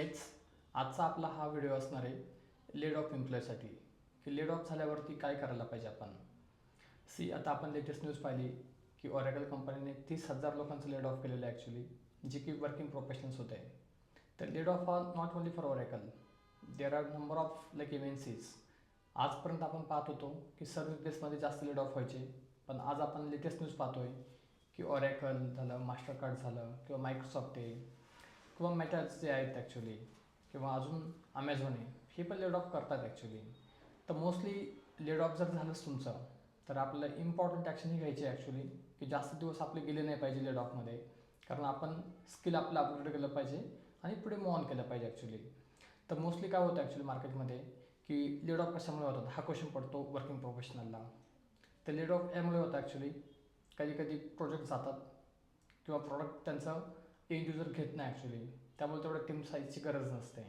Teammates, आजचा आपला हा व्हिडिओ असणार आहे लेड ऑफ एम्प्लॉयसाठी की लेड ऑफ झाल्यावरती काय करायला पाहिजे आपण. आता आपण लेटेस्ट न्यूज पाहिली की ऑरेकल कंपनीने 30,000 लोकांचं लेड ऑफ केलेलं आहे ॲक्च्युली, जे की वर्किंग प्रोफेशनल्स होते. तर laid off are not only for Oracle, there are number of like MNCs. आजपर्यंत आपण पाहत होतो की सर्व्हिस बेसमध्ये जास्त लेड ऑफ व्हायचे, पण आज आपण लेटेस्ट न्यूज पाहतोय की ऑरेकल झालं, मास्टरकार्ड झालं, किंवा मायक्रोसॉफ्ट आहे, किंवा मेटाच जे आहेत ॲक्च्युली, किंवा अजून अमेझॉन आहे, हे पण लेड ऑफ करतात ॲक्च्युली. तर मोस्टली लेड ऑफ जर झालंच तुमचं, तर आपल्याला इम्पॉर्टंट ॲक्शन ही घ्यायची आहे ॲक्च्युली, की जास्त दिवस आपले गेले नाही पाहिजे लेड ऑफमध्ये, कारण आपण स्किल आपलं अपग्रेड केलं पाहिजे आणि पुढे मूव ऑन केलं पाहिजे ॲक्च्युली. तर मोस्टली काय होतं ॲक्च्युली मार्केटमध्ये की लेड ऑफ कशामुळे होतात, हा क्वेश्चन पडतो वर्किंग प्रोफेशनलला. तर लेड ऑफ यामुळे होतं ॲक्च्युली, कधी कधी प्रोजेक्ट जातात किंवा प्रॉडक्ट त्यांचं एंड युजर घेत नाही ॲक्च्युली, त्यामुळे तेवढं टीम साईजची गरज नसते.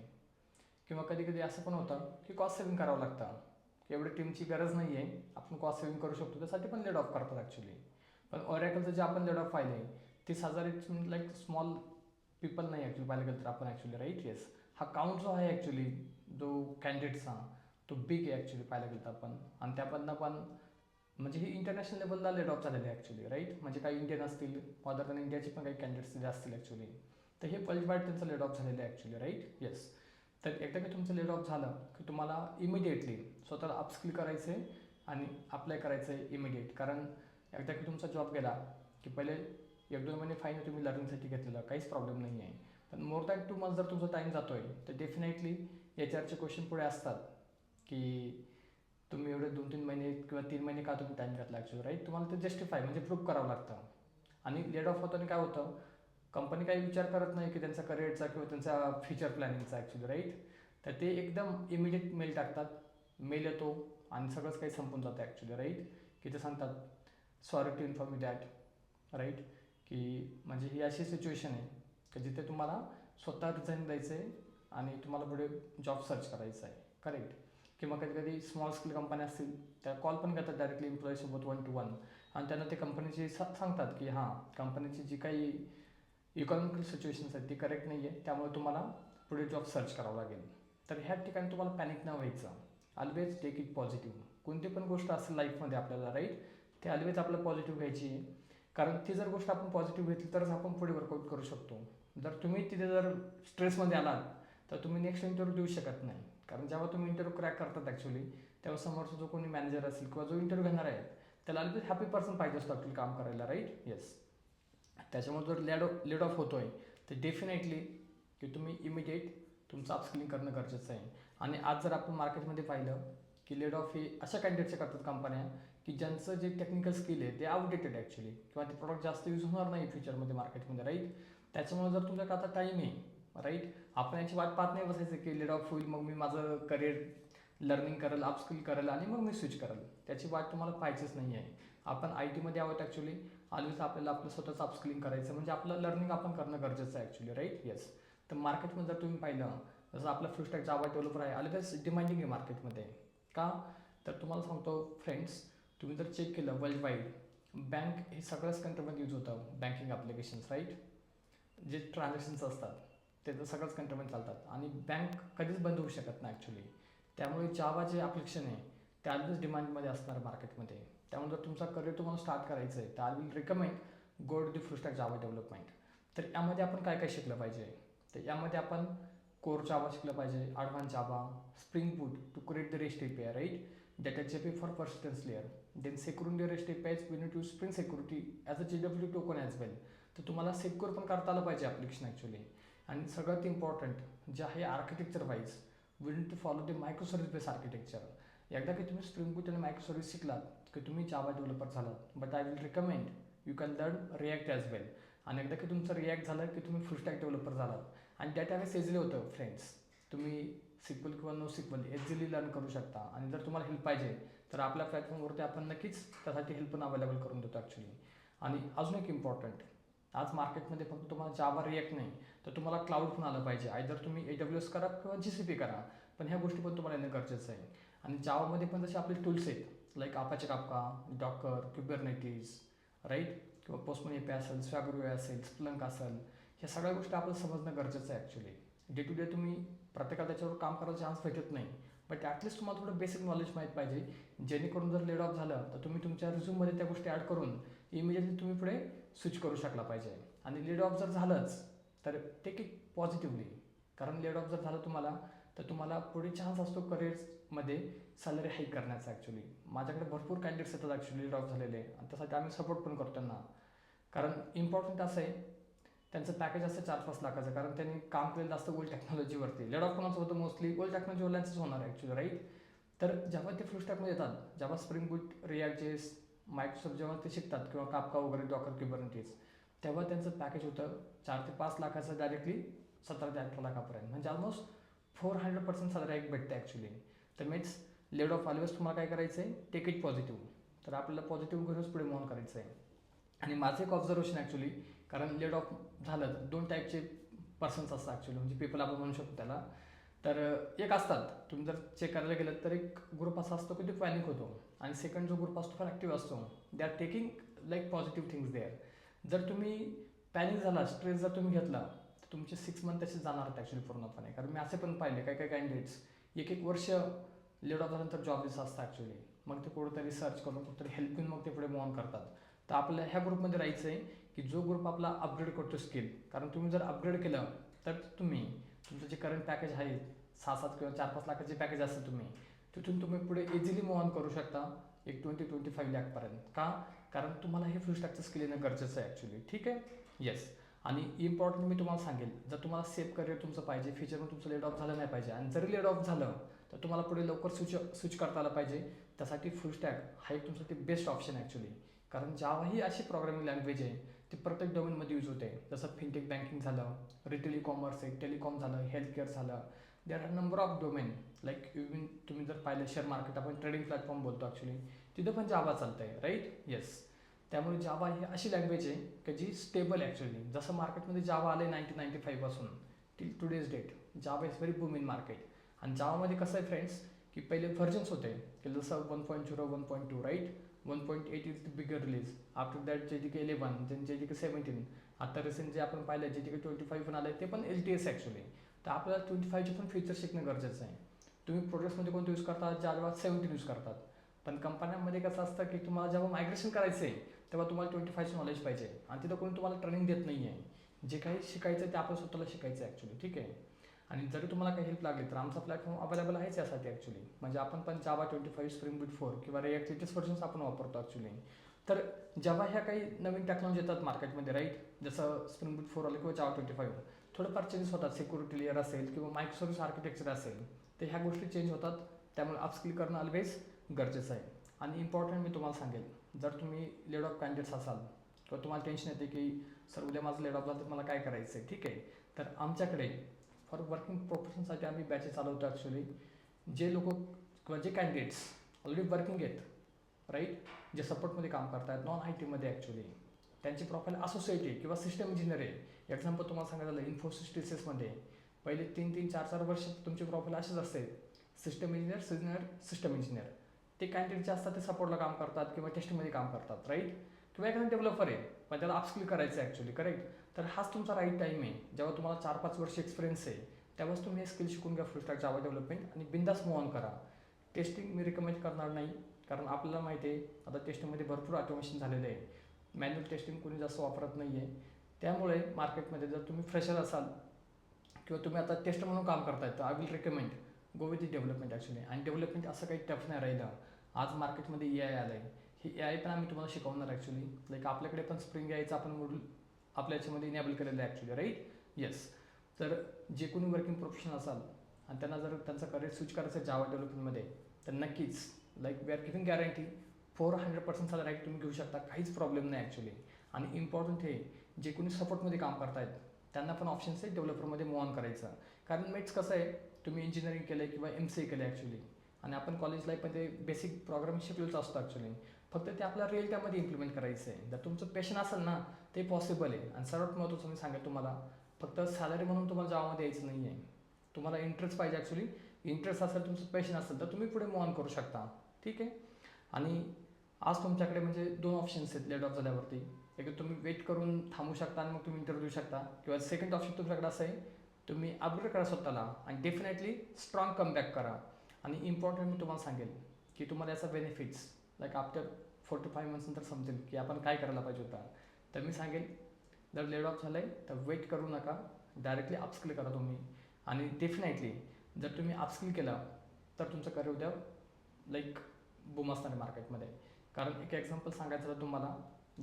किंवा कधी कधी असं पण होतं की कॉस्ट सेविंग करावं लागतं, की एवढी टीमची गरज नाही आहे, आपण कॉस्ट सेविंग करू शकतो, त्यासाठी पण लेड ऑफ करतात ॲक्च्युली. पण ऑरेकलचं जे आपण लेड ऑफ पाहिले 30,000 it's mean like small people नाही ॲक्च्युली पाहिलं गेलं तर आपण ॲक्च्युली, राईट. येस, हा काउंट जो आहे ॲक्च्युली जो कॅन्डिडेट्सचा, तो बिग आहे ॲक्च्युली पाहायला गेलं तर आपण. आणि त्यामधनं पण म्हणजे ही इंटरनॅशनल लेवलला लेड ऑफ झालेले आहे ॲक्च्युली, राईट. म्हणजे काही इंडियन असतील, अदर दॅन इंडियाचे पण काही कॅन्डिडेट्स जे असतील ॲक्च्युली, तर हे वर्ल्ड वाईड त्यांचं लेड ऑफ झालेलं आहे ॲक्च्युली, राईट. येस. तर एकदा की तुमचं लेड ऑफ झालं की तुम्हाला इमिडिएटली स्वतःला अपस्किल करायचं आहे आणि अप्लाय करायचं आहे इमिडिएट. कारण एकदा की तुमचा जॉब गेला की पहिले 1-2 महिने फाईन तुम्ही लर्निंगसाठी घेतलेलं, काहीच प्रॉब्लेम नाही आहे. पण मोर दॅन 2 मंथ्स जर तुमचा टाईम जातो आहे, तर डेफिनेटली याच्यावरचे क्वेश्चन पुढे असतात की तुम्ही एवढे 2-3 महिने किंवा 3 महिने का तुम्ही टाईम घेतला ॲक्च्युली, राईट. तुम्हाला ते जस्टिफाय म्हणजे प्रूव्ह करावं लागतं. आणि लेड ऑफ होताना काय होतं, कंपनी काही विचार करत नाही की त्यांचा करिअरचा किंवा त्यांचा फ्युचर प्लॅनिंगचा ॲक्च्युली, राईट. तर ते एकदम इमिडिएट मेल टाकतात, मेल येतो आणि सगळंच काही संपून जातं ॲक्च्युली, राईट. की ते सांगतात sorry to inform you that, right. की म्हणजे ही अशी सिच्युएशन आहे की जिथे तुम्हाला स्वतः रिझाईन द्यायचं आहे आणि तुम्हाला पुढे जॉब सर्च करायचा आहे, करेक्ट. किंवा कधी कधी स्मॉल स्केल कंपन्या असतील, त्या कॉल पण करतात डायरेक्टली एम्प्लॉईसोबत 1-to-1, आणि त्यांना ते कंपनीची सांगतात की हां, कंपनीची जी काही इकॉनॉमिकल सिच्युएशन्स आहेत ती करेक्ट नाही आहे, त्यामुळे तुम्हाला पुढे जॉब सर्च करावं लागेल. तर ह्या ठिकाणी तुम्हाला पॅनिक न व्हायचं, ऑलवेज टेक इट पॉझिटिव्ह. कोणती पण गोष्ट असेल लाईफमध्ये आपल्याला, राईट, ते ऑलवेज आपल्याला पॉझिटिव्ह घ्यायची आहे. कारण ती जर गोष्ट आपण पॉझिटिव्ह घेतली तरच आपण पुढे वर्कआउट करू शकतो. जर तुम्ही तिथे जर स्ट्रेसमध्ये आलात तर तुम्ही नेक्स्ट इंटरव्ह्यू देऊ शकत नाही. कारण जेव्हा तुम्ही इंटरव्ह्यू क्रॅक करतात ॲक्च्युली, तेव्हा समोरचा जो कोणी मॅनेजर असेल किंवा जो इंटरव्ह्यू घेणार आहे, त्याला ऑलवेज हॅपी पर्सन पाहिजे असतो ॲक्च्युली काम करायला, राईट. येस. त्याच्यामुळे जर लेड ऑफ होतो आहे, तर डेफिनेटली की तुम्ही इमिडिएट तुमचं अपस्किलिंग करणं गरजेचं आहे. आणि आज जर आपण मार्केटमध्ये पाहिलं की लेड ऑफ हे अशा कॅन्डिडेटचे करतात कंपन्या की ज्यांचं जे टेक्निकल स्किल आहे ते आउटडेटेड ॲक्च्युली, किंवा ते प्रॉडक्ट जास्त यूज होणार नाही फ्युचरमध्ये मार्केटमध्ये, राईट. त्याच्यामुळे जर तुमच्याकडे आता टाईम आहे, राईट, आपण याची वाट पाहत नाही बसायचं की लेड ऑफ होईल मग मी माझं करिअर लर्निंग करेल, अपस्किल करेल आणि मग मी स्विच करेल. त्याची वाट तुम्हाला पाहायचीच नाही आहे. आपण आय टीमध्ये आहोत ॲक्च्युली, ऑलवेज आपल्याला आपलं स्वतःचं अपस्किलिंग करायचं, म्हणजे आपलं लर्निंग आपण करणं गरजेचं आहे ॲक्च्युली, राईट. येस. तर मार्केटमध्ये जर तुम्ही पाहिलं, जसं आपला फुल स्टॅक जावा डेव्हलपर आहे, ऑलवेज डिमांडिंग आहे मार्केटमध्ये. का? तर तुम्हाला सांगतो फ्रेंड्स, तुम्ही जर चेक केलं वर्ल्ड वाईड, बँक हे सगळ्याच कंट्रीमध्ये यूज होतं, बँकिंग ॲप्लिकेशन्स, राईट. जे ट्रान्झॅक्शन्स असतात ते तर सगळ्याच कंट्रीमध्ये चालतात, आणि बँक कधीच बंद होऊ शकत नाही ॲक्च्युली. त्यामुळे जावा जे ॲप्लिकेशन आहे ते ऑलवेज डिमांडमध्ये असणार मार्केटमध्ये. त्यामुळे जर तुमचा करिअर तुम्हाला स्टार्ट करायचं आहे, तर I will recommend go to the full stack Java development. तर यामध्ये आपण काय काय शिकलं पाहिजे, तर यामध्ये आपण कोर जावा शिकलं पाहिजे, advance Java, spring boot to create the rest API, right, data JP for persistence layer, then security rest APIs we need to spring security as a JW token as well. तर तुम्हाला secure पण करता आलं पाहिजे application actually. आणि सगळ्यात important जे आहे architecture wise, we need to follow the micro service base architecture. एकदा की तुम्ही स्प्रिंग बूट आणि मायक्रो सर्व्हिस शिकलात की तुम्ही जावा डेव्हलपर झालात, but I will recommend you can learn React as well. आणि एकदा की तुमचं रिॲक्ट झालं की तुम्ही फुल स्टॅक डेव्हलपर झालात, आणि त्यावेळेस इझिली होतं फ्रेंड्स, तुम्ही सिक्वल किंवा नो सिक्वल इझिली लर्न करू शकता. आणि जर तुम्हाला हेल्प पाहिजे तर आपल्या प्लॅटफॉर्मवरती आपण नक्कीच त्यासाठी हेल्प पण अवेलेबल करून देतो ॲक्च्युली. आणि अजून एक इम्पॉर्टंट, आज मार्केटमध्ये फक्त तुम्हाला जावा रिॲक्ट नाही, तर तुम्हाला क्लाउड पण आलं पाहिजे. आयदर तुम्ही AWS करा किंवा GCP करा, पण ह्या गोष्टी पण तुम्हाला येणं गरजेचं आहे. आणि जावामध्ये पण जसे आपले टूल्स आहेत like Apache Kafka, Docker, Kubernetes, right, किंवा पोस्टमन एपीआय असेल, स्वॅगरो असेल, स्प्लंक असेल, ह्या सगळ्या गोष्टी आपल्याला समजणं गरजेचं आहे ॲक्च्युली. डे टू डे तुम्ही प्रत्येकाला त्याच्यावर काम करायला चान्स भेटत नाही, बट ॲटलिस्ट तुम्हाला थोडं बेसिक नॉलेज माहीत पाहिजे, जेणेकरून जर लेड ऑफ झालं तर तुम्ही तुमच्या रिझ्यूममध्ये त्या गोष्टी ॲड करून इमिजिएटली तुम्ही पुढे स्विच करू शकला पाहिजे. आणि लेड ऑफ जर झालंच तर टेक इट पॉझिटिव्हली, कारण लेड ऑफ जर झालं तुम्हाला तर तुम्हाला पुढे चान्स असतो करिअर्समध्ये सॅलरी हाईक करण्याचा. ॲक्च्युली माझ्याकडे भरपूर कॅन्डिडेट्स येतात ॲक्च्युली लेड ऑफ झालेले, आणि त्यासाठी आम्ही सपोर्ट पण करतो त्यांना. कारण इम्पॉर्टंट असं आहे, त्यांचं पॅकेज असतं 4-5 लाखाचं, कारण त्यांनी काम केलेलं असतं ओल्ड टेक्नॉलॉजीवरती. लेड ऑफ कोणाचं होतं मोस्टली ओल्ड टेक्नॉलॉजीवाल्यांचंच होणार आहे ॲक्च्युली, राईट. तर जेव्हा ते फुल स्टॅकमध्ये येतात, जेव्हा स्प्रिंग बूट, रिॲक्ट जेएस, मायक्रोसॉफ्ट जेव्हा ते शिकतात किंवा कापका वगैरे, डॉकर, क्युबरनेटिस, तेव्हा त्यांचं पॅकेज होतं 4 ते 5 लाखाचं डायरेक्टली 17 ते 18 लाखापर्यंत, म्हणजे ऑलमोस्ट 400% सॅलरी हाईक भेटते ॲक्च्युली. तर मीन्स लेड ऑफ ऑलवेज तुम्हाला काय करायचं आहे, टेक इट पॉझिटिव्ह. तर आपल्याला पॉझिटिव्ह घेऊनच पुढे मूव्ह करायचं आहे. आणि माझं एक ऑब्झर्वेशन ॲक्च्युली, कारण लेड ऑफ झालं तर 2 टाईपचे पर्सन्स असतात ॲक्च्युली, म्हणजे पीपल आपण म्हणू शकतो त्याला. तर एक असतात, तुम्ही जर चेक करायला गेलं तर एक ग्रुप असा असतो की तो पॅनिक होतो, आणि सेकंड जो ग्रुप असतो फार ॲक्टिव्ह असतो. They are taking like positive things there. जर तुम्ही पॅनिक झाला, स्ट्रेस जर तुम्ही घेतला, तर तुमचे 6 मंथ तसे जाणार आहेत ॲक्च्युली पूर्णपणे. कारण मी असे पण पाहिले काही काही कॅन्डिडेट्स 1-1 वर्ष लेड ऑफ झाल्यानंतर जॉबलेस असतात ॲक्च्युली. मग ते कुठेतरी सर्च करून कुठेतरी हेल्प घेऊन मग ते पुढे मूव्ह ऑन करतात. तर आपल्या ह्या ग्रुपमध्ये राहायचं आहे की जो ग्रुप आपला अपग्रेड करतो स्किल. कारण तुम्ही जर अपग्रेड केलं तर तुम्ही तुमचं जे करंट पॅकेज आहे 6-7 किंवा 4-5 लाखाचे पॅकेज असतं, तिथून तुम्ही पुढे इझिली मूव्ह ऑन करू शकता एक 20-25 लाखपर्यंत. का? कारण तुम्हाला हे फुल स्टॅकचं स्किल येणं गरजेचं आहे ॲक्च्युली, ठीक आहे. येस. आणि इम्पॉर्टंट मी तुम्हाला सांगेल, जर तुम्हाला सेफ करिअर तुमचं पाहिजे, फ्युचरमध्ये तुमचं लेड ऑफ झालं नाही पाहिजे, आणि जरी लेड ऑफ झालं तर तुम्हाला पुढे लवकर स्विच करता आलं पाहिजे, त्यासाठी फुल स्टॅक हा एक तुमचं ते बेस्ट ऑप्शन आहे ॲक्च्युली. कारण जावा ही अशी प्रोग्रामिंग लँग्वेज आहे ती प्रत्येक डोमेनमध्ये यूज होते. जसं फिनटेक बँकिंग झालं, रिटेल ई कॉमर्स आहे, टेलिकॉम झालं, हेल्थ केअर झालं. देर are number of domain. Like even तुम्ही जर पाहिलं शेअर मार्केट, आपण ट्रेडिंग प्लॅटफॉर्म बोलतो ॲक्च्युली, तिथं पण जावा चालतं आहे, राईट. येस. त्यामुळे जावा ही अशी लँग्वेज आहे की जी स्टेबल ॲक्च्युली. जसं मार्केटमध्ये जावा आले 1995 पासून till today's date, Java is very boom in market. आणि जावामध्ये कसं आहे फ्रेंड्स, की पहिले व्हर्जन्स होते की जसं 1.0, 1.2, right. 1.8 is the bigger release. After that JDK 11, then JDK 17. आता रिसेंट जे आपण पाहिलं JDK 25 पण आलं, ते पण LTS ॲक्च्युली. तर आपल्याला 25चे पण फीचर शिकणं गरजेचं आहे. तुम्ही प्रोजेक्ट्समध्ये कोणतं यूज करता, जावा 17 यूज करतात. पण कंपन्यांमध्ये कसं असतं की तुम्हाला जेव्हा मायग्रेशन करायचं आहे तेव्हा तुम्हाला 25चं नॉलेज पाहिजे, आणि तिथं कोणी तुम्हाला ट्रेनिंग देत नाही आहे. जे काही शिकायचं आहे ते आपण स्वतःला शिकायचं आहे ॲक्च्युली, ठीक आहे. आणि जरी तुम्हाला काही हेल्प लागली तर आमचा प्लॅटफॉर्म अवेलेबल आहेच यासाठी ॲक्च्युली. म्हणजे आपण पण जावा 25, स्प्रिंग बूट 4 किंवा रिॲक्ट लेटेस्ट व्हर्जन्स आपण वापरतो ॲक्च्युली. तर जेव्हा ह्या काही नवीन टेक्नॉलॉजी येतात मार्केटमध्ये, राईट, जसं स्प्रिंग बूट 4 आलं किंवा जावा 25, थोडंफार चेंजेस होतात. सिक्युरिटी लेअर असेल किंवा मायक्रोसर्व्हिस आर्किटेक्चर असेल, तर ह्या गोष्टी चेंज होतात. त्यामुळे अपस्किल करणं ऑलवेज गरजेचं आहे. आणि इम्पॉर्टंट मी तुम्हाला सांगेल, जर तुम्ही लेड ऑफ कॅन्डिडेट्स असाल किंवा तुम्हाला टेन्शन येते की सर उद्या माझं लेड ऑफ झालं तर मला काय करायचं आहे, ठीक आहे. तर आमच्याकडे फॉर वर्किंग प्रोफेशनसाठी आम्ही बॅचेस चालवतो ॲक्च्युली. जे लोक किंवा जे कॅन्डिडेट्स ऑलरेडी वर्किंग आहेत, राईट, जे सपोर्टमध्ये काम करतात, नॉन IT मध्ये ॲक्च्युली, त्यांची प्रोफाईल असोसिएट आहे किंवा सिस्टम इंजिनियर आहे. एक्झाम्पल तुम्हाला सांगायचं झालं, इन्फोसिस TCSमध्ये पहिले 3-3, 4-4 वर्ष तुमची प्रोफाईल अशीच असते, सिस्टम इंजिनियर, सिस्टम इंजिनियर. ते कॅन्डिडेट जे असतात ते सपोर्टला काम करतात किंवा टेस्टिंगमध्ये काम करतात, राईट. किंवा एखादा डेव्हलपर आहे पण त्याला अपस्किल करायचं आहे ॲक्च्युली, करेक्ट. तर हाच तुमचा राईट टाईम आहे, जेव्हा तुम्हाला 4-5 वर्ष एक्सपिरियन्स आहे तेव्हाच तुम्ही हे स्किल शिकून घ्या, फुल स्टॅक जावा डेव्हलपमेंट, आणि बिंदास मूव्ह ऑन करा. टेस्टिंग मी रिकमेंड करणार नाही, कारण आपल्याला माहिती आहे आता टेस्टिंगमध्ये भरपूर ऑटोमेशन झालेलं आहे. मॅन्युअल टेस्टिंग कोणी जास्त वापरत नाही आहे. त्यामुळे मार्केटमध्ये जर तुम्ही फ्रेशर असाल किंवा तुम्ही आता टेस्टर म्हणून काम करताय, तर I will recommend go with the development actually. आणि डेव्हलपमेंट असं काही टफ नाही राहिलं. आज मार्केटमध्ये AI आलं आहे, ही AI पण आम्ही तुम्हाला शिकवणार ॲक्च्युली. लाईक आपल्याकडे पण स्प्रिंग AIचं आपण मॉड्यूल आपल्या याच्यामध्ये इनेबल केलेलं आहे ॲक्च्युली, राईट. येस. तर जे कोणी वर्किंग प्रोफेशनल असाल आणि त्यांना जर त्यांचं करिअर स्विच करायचं आहे जावा डेव्हलपमेंटमध्ये, तर नक्कीच like we are giving guarantee 400% salary तुम्ही घेऊ शकता, काहीच प्रॉब्लेम नाही ॲक्च्युली. आणि इम्पॉर्टंट हे जे कोणी सपोर्टमध्ये काम करतायत त्यांना पण ऑप्शन्स आहे डेव्हलपरमध्ये मूव्ह ऑन करायचं. कारण मेट्स कसं आहे, तुम्ही इंजिनिअरिंग केलं आहे किंवा MCA केलं आहे ॲक्च्युली, आणि आपण कॉलेज लाईफमध्ये बेसिक प्रोग्रामिंग शिकलेलंच असतं ॲक्च्युली. फक्त ते आपल्या रिअल टाईममध्ये इम्प्लिमेंट करायचं आहे. जर तुमचं पॅशन असेल ना, ते पॉसिबल आहे. आणि सर्वात महत्त्वाचं मी सांगेल तुम्हाला, फक्त सॅलरी म्हणून तुम्हाला जावामध्ये यायचं नाही आहे. तुम्हाला इंटरेस्ट पाहिजे ॲक्च्युली. इंटरेस्ट असेल, तुमचं पॅशन असेल, तर तुम्ही पुढे मूव्ह ऑन करू शकता, ठीक आहे. आणि आज तुमच्याकडे म्हणजे 2 ऑप्शन्स आहेत लेड ऑफ झाल्यावरती. एक तुम्ही वेट करून थांबू शकता आणि मग तुम्ही इंटरव्ह्यू देऊ शकता, किंवा सेकंड ऑप्शन तुमच्याकडे असं आहे, तुम्ही अपग्रेड करा स्वतःला आणि डेफिनेटली स्ट्रॉंग कमबॅक करा. आणि इम्पॉर्टंट मी तुम्हाला सांगेल की तुम्हाला याचा benefits like after 4 to 5 months नंतर समजेल की आपण काय करायला पाहिजे होता. तर मी सांगेल, जर लेड ऑफ झालं आहे तर वेट करू नका, डायरेक्टली अपस्किल करा तुम्ही. आणि डेफिनेटली जर तुम्ही अपस्किल केलं तर तुमचं करिअर उद्या लाईक बूम असणार आहे मार्केटमध्ये. कारण एक एक्झाम्पल सांगायचं तर तुम्हाला,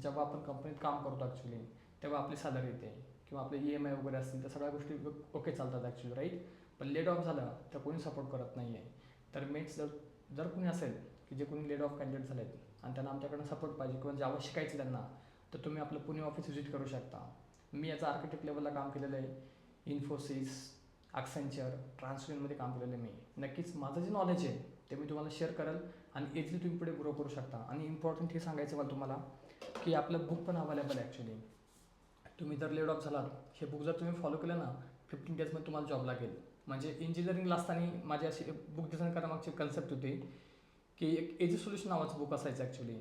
जेव्हा आपण कंपनीत काम करतो ॲक्च्युली तेव्हा आपली सॅलरी येते किंवा आपले EMI वगैरे असतील तर सगळ्या गोष्टी ओके चालतात ॲक्च्युली, राईट. पण लेड ऑफ झालं तर कोणी सपोर्ट करत नाही आहे. तर मेट्स जर कोणी असेल की जे कोणी लेड ऑफ कॅन्डिडेट झाले आहेत आणि त्यांना आमच्याकडनं सपोर्ट पाहिजे किंवा जावा शिकायचं त्यांना, तर तुम्ही आपलं पुणे ऑफिस व्हिजिट करू शकता. मी याचा आर्किटेक्ट लेवलला काम केलेलं आहे. इन्फोसिस, ॲक्सेंचर, ट्रान्सलेनमध्ये काम केलेलं आहे मी. नक्कीच माझं जे नॉलेज आहे ते मी तुम्हाला शेअर करेल आणि इझिली तुम्ही पुढे ग्रो करू शकता. आणि इम्पॉर्टंट हे सांगायचं मला तुम्हाला की आपलं बुक पण अवेलेबल आहे ॲक्च्युली. तुम्ही जर लेड ऑफ झालात, हे बुक जर तुम्ही फॉलो केलं ना 15 डेजमध्ये तुम्हाला जॉब लागेल. म्हणजे इंजिनिअरिंगला असताना माझी अशी बुक डिझाईन करण्यामागची कन्सेप्ट होती की एक एजी सोल्युशन नावाचं बुक असायचं ॲक्च्युली,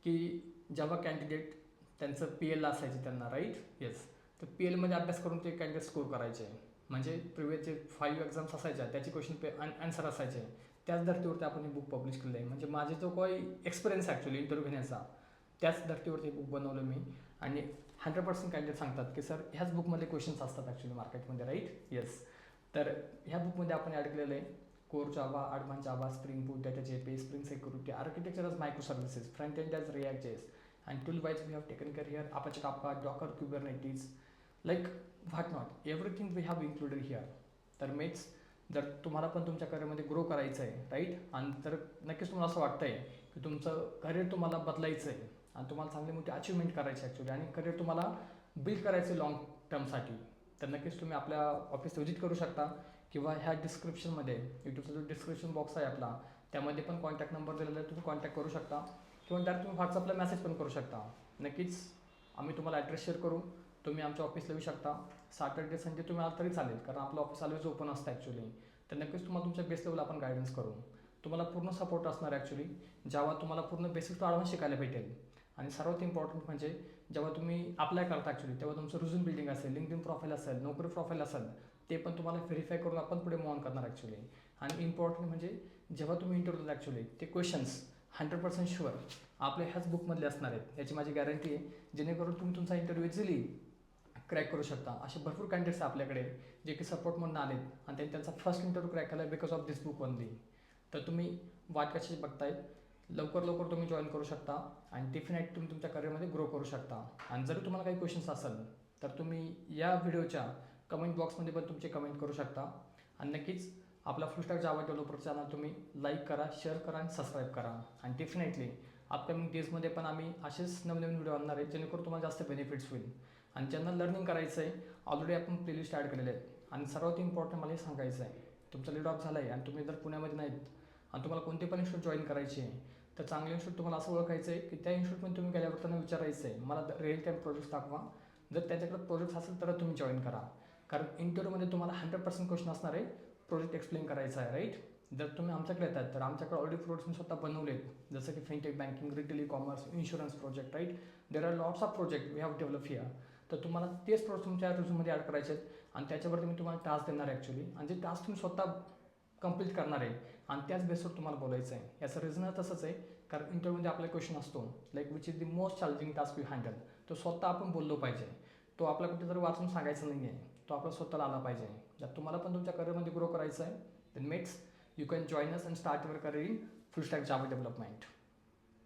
की जेव्हा कॅन्डिडेट त्यांचं PLला असायचे त्यांना, राईट, येस. तर PLमध्ये अभ्यास करून ते कॅन्डिडेट स्कोर करायचे. म्हणजे प्रिवियस जे 5 एक्झाम्स असायच्या त्याचे क्वेश्चन आन्सर असायचे. त्याच धर्तीवरती आपण हे बुक पब्लिश केलं आहे. म्हणजे माझे जो काही एक्सपिरियन्स ॲक्च्युली इंटरव्ह्यू घेण्याचा, त्याच धर्तीवरती बुक बनवलं मी. आणि 100% कॅन्डिडेट सांगतात की सर ह्याच बुकमध्ये क्वेश्चन्स असतात ॲक्च्युली मार्केटमध्ये, राईट, येस. तर ह्या बुकमध्ये आपण ॲड केलेलं आहे core Java, advance Java, spring Boot, data JPEG, Spring Security, architecture as micro services, front end as React JS, and tool wise we have taken care here Apache Kafka, Docker, Kubernetes, like what not, everything we have included here. तर mats, जर तुम्हाला पण तुमच्या करिअरमध्ये grow करायचं आहे, right, आणि जर नक्कीच तुम्हाला असं वाटतं आहे की तुमचं करिअर तुम्हाला बदलायचं आहे आणि तुम्हाला चांगली मोठी अचिव्हमेंट करायची ॲक्च्युली आणि करिअर तुम्हाला बिल्ड करायचं लॉंग टर्मसाठी, तर नक्कीच तुम्ही आपल्या ऑफिसला व्हिजिट करू शकता. किंवा ह्या डिस्क्रिप्शनमध्ये यूट्यूबचा जो डिस्क्रिप्शन बॉक्स आहे आपला, त्यामध्ये पण कॉन्टॅक्ट नंबर दिलेला आहे, तुम्ही कॉन्टॅक्ट करू शकता किंवा डायरेक्ट तुम्ही व्हॉट्सअपला मेसेज पण करू शकता. नक्कीच आम्ही तुम्हाला ॲड्रेस शेअर करू, तुम्ही आमच्या ऑफिसला येऊ शकता. सॅटर्डे संडे तुम्ही आला तरी चालेल, कारण आपलं ऑफिस ऑलवेज ओपन असतं ॲक्च्युली. तर नक्कीच तुम्हाला तुमच्या बेस्ट लेवल आपण गायडन्स करू. तुम्हाला पूर्ण सपोर्ट असणार ॲक्च्युली, जेव्हा तुम्हाला पूर्ण बेसिक टू ॲडव्हान्स शिकायला भेटेल. आणि सर्वात इम्पॉर्टंट म्हणजे जेव्हा तुम्ही अप्लाय करता ॲक्च्युली तेव्हा तुमचं रिझ्यूम बिल्डिंग असेल, लिंक्डइन प्रोफाईल असेल, नोकरी प्रोफाईल असेल, ते पण तुम्हाला व्हेरीफाय करून आपण पुढे मूव ऑन करणार ॲक्च्युली. आणि इम्पॉर्टंट म्हणजे जेव्हा तुम्ही इंटरव्ह्यू देता ॲक्च्युली ते क्वेश्चन्स 100% शुअर आपल्या ह्याच बुकमधले असणार आहेत, याची माझी गॅरंटी आहे. जेणेकरून तुम्ही तुमचा इंटरव्ह्यू इझिली क्रॅक करू शकता. असे भरपूर कॅन्डिडेट्स आहे आपल्याकडे जे की सपोर्टमधून आलेत आणि त्यांनी त्यांचा फर्स्ट इंटरव्ह्यू क्रॅक केला because of this book only. तर तुम्ही वाट कशी बघताय, लवकर तुम्ही जॉईन करू शकता आणि डेफिनेट तुम्ही तुमच्या करिअरमध्ये ग्रो करू शकता. आणि जर तुम्हाला काही क्वेश्चन्स असेल तर तुम्ही या व्हिडिओच्या कमेंट बॉक्समध्ये पण तुमचे कमेंट करू शकता. आणि नक्कीच आपला फुल स्टॅक जावा डेव्हलपर चॅनल तुम्ही लाईक करा, शेअर करा आणि सबस्क्राईब करा. आणि डेफिनेटली अपकमिंग डेजमध्ये पण आम्ही असेच नवीन व्हिडिओ आणणार आहे जेणेकरून तुम्हाला जास्त बेनिफिट्स होईल. आणि ज्यांना लर्निंग करायचं आहे ऑलरेडी आपण प्लेलिस्ट ॲड केलेले आहेत. आणि सर्वात इम्पॉर्टंट मला हे सांगायचं आहे, तुमचा लेड ऑफ झाला आहे आणि तुम्ही जर पुण्यामध्ये नाहीत आणि तुम्हाला कोणते पण इन्स्टिट्यूट जॉईन करायचे आहे, तर चांगले इन्स्टिट्यूट तुम्हाला असं ओळखायचं आहे की त्या इन्स्टिट्यूटमध्ये तुम्ही गेल्यावर त्यांना विचारायचं आहे मला रिअल टाईम प्रोजेक्ट्स दाखवा. जर त्याच्याकडे प्रोजेक्ट्स असेल तर तुम्ही जॉईन करा. कारण इंटरव्ह्यूमध्ये तुम्हाला 100% क्वेश्चन असणार आहे, प्रोजेक्ट एक्सप्लेन करायचा आहे, राईट. जर तुम्ही आमच्याकडे येतात तर आमच्याकडे ऑलरेडी प्रोजेक्ट्स मी स्वतः बनवलेत, जसं की fintech, banking, retail, e-commerce, insurance project, right. There are lots of project we have develop here. तर तुम्हाला तेच प्रोजेक्ट तुमच्या रिझ्यूममध्ये ॲड करायचे आहेत आणि त्याच्यावरती मी तुम्हाला टास्क देणार आहे ॲक्च्युली. आणि जे टास्क तुम्ही स्वतः कंप्लीट करणार आहे आणि त्याच बेसवर तुम्हाला बोलायचं आहे. याचं रिझन तसंच आहे, कारण इंटरव्ह्यूमध्ये आपला क्वेश्चन असतो like which is the most challenging task you handle. तो स्वतः आपण बोललो पाहिजे, तो आपला कुठेतरी वाचून सांगायचं नाही आहे, तो आपला स्वतःला आला पाहिजे. जर तुम्हाला पण तुमच्या करिअरमध्ये ग्रो करायचं आहे then mates you can join us and start your career in full stack Java development.